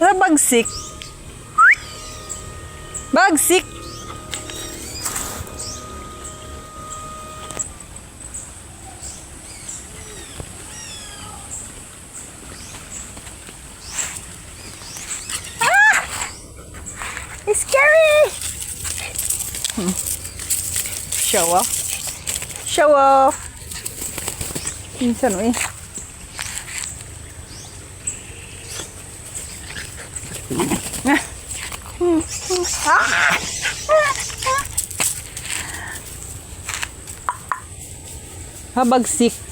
Bagsik. Bagsik. It's scary! Show off. Show off. Minsan eh. Habagsik.